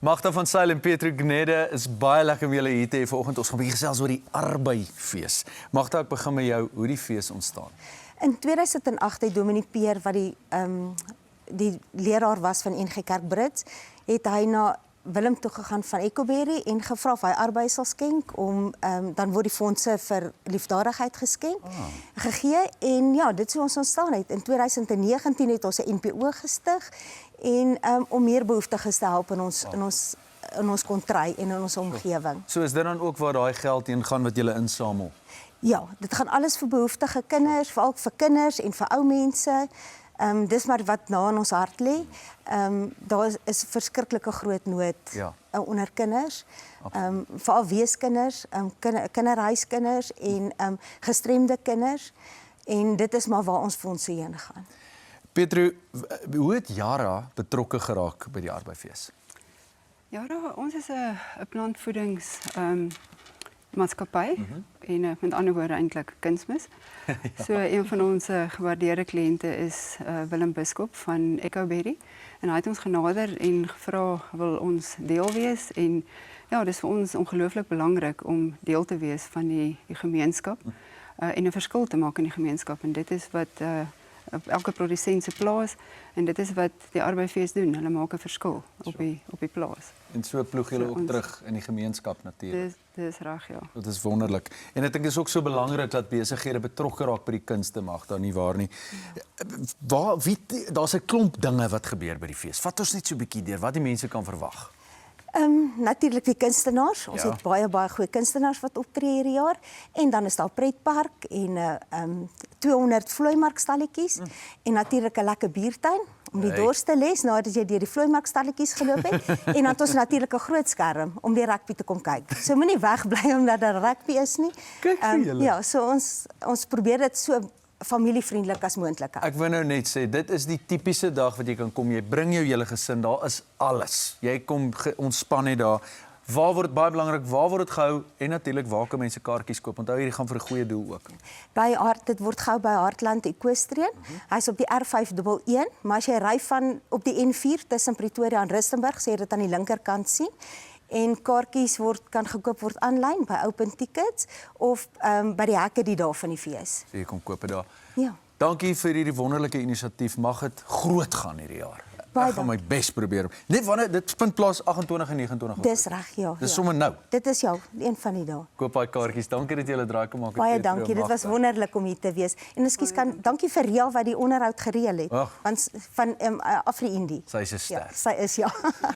Magda van Sail en Petro Gnede, is baie lekker om julle hier te hê vanoggend. Ons gaan 'n bietjie gesels oor die Arbei-fees. Magda, ek begin met jou, hoe die fees ontstaan. In 2008 het Dominee Peer, wat die leraar was van NG Kerk Brits, het hy na Willem toe gegaan van Ecoberry en gevra of hy arbei sal skenk om dan word die fondse vir liefdadigheid gegee en ja, dit sou ons ontstaan het. In 2019 het ons 'n NPO gestig en om meer behoeftiges te help in ons kontry en in ons omgewing. So is dit dan ook waar daai geld heen gaan wat julle insamel? Ja, dit gaan alles vir behoeftige kinders, veral vir kinders en vir ou mense. Dis maar wat na in ons hart lê. Daar is verskriklike groot nood onder kinders. Veral weeskinders, kinderhuiskinders en gestremde kinders. En dit is maar waar ons fondse heen gaan. Petro, hoe het Yara betrokke geraak by die Arbei-fees? Yara, ons is 'n plantvoedings maatskappy en met ander woorde eintlik kunsmis. So een van ons gewaardeerde kliënte is Willem Biskop van Ecoberry en hy het ons genader en gevra wil ons deel wees en ja, dis vir ons ongelooflik belangrik om deel te wees van die gemeenskap en 'n verskil te maak in die gemeenskap en dit is wat op elke produsent se plaas en dit is wat die Arbei-fees doen. Hulle maak 'n verskil op die plaas. En so ploeg julle ook terug in die gemeenskap natuurlik. Dis reg, ja. Dit is wonderlik. En ek dink dit is ook so belangrik dat besighede betrokke raak by die kunste, Magda, nie waar nie. Daar's 'n klomp dinge wat gebeur by die fees. Vat ons net so 'n bietjie deur wat die mense kan verwag. Natuurlik die kunstenaars. Ons het baie goeie kunstenaars wat optree hierdie jaar en dan is daar pretpark en 200 vlooimarkstalletjies en natuurlik 'n lekker biertuin om die dors te les nadat jy deur die vlooimarkstalletjies geloop het en dan het ons natuurlik 'n groot skerm om die rugby te kom kyk. So moenie wegbly omdat daar rugby is nie. Kyk vir julle. Ja, so ons probeer dit so familievriendelik as moontlik hou. Ek wil nou net sê, dit is die tipiese dag wat jy kan kom. Jy bring jou hele gesin, daar is alles. Jy kom ontspan net daar. Waar word dit baie belangrik, waar word dit gehou en natuurlik waar kan mense kaartjies koop? Onthou hierdie gaan vir 'n goeie doel ook. Dit word gehou by Hartland Equestrian. Hy's op die R511, maar as jy ry van op die N4 tussen Pretoria en Rustenburg, sê jy dit aan die linkerkant sien. En kaartjies kan gekoop word aanlyn by Open Tickets of by die hekke die dae van die fees. So jy kom koop dit daar. Ja. Dankie vir hierdie wonderlike inisiatief. Mag dit groot gaan hierdie jaar. Ek gaan my bes probeer. Net wanneer dit vind plaas 28 en 29 Dis reg, ja. Dis sommer nou. Dit is een van die dae. Koop daai kaartjies. Dankie dat jy hulle draai kom maak. Baie dankie. Dit was wonderlik om hier te wees. En ekskuus dankie vir Ria wat die onderhoud gereël het. Want van Afri Indie. Sy is 'n ster. Ja, sy is ja.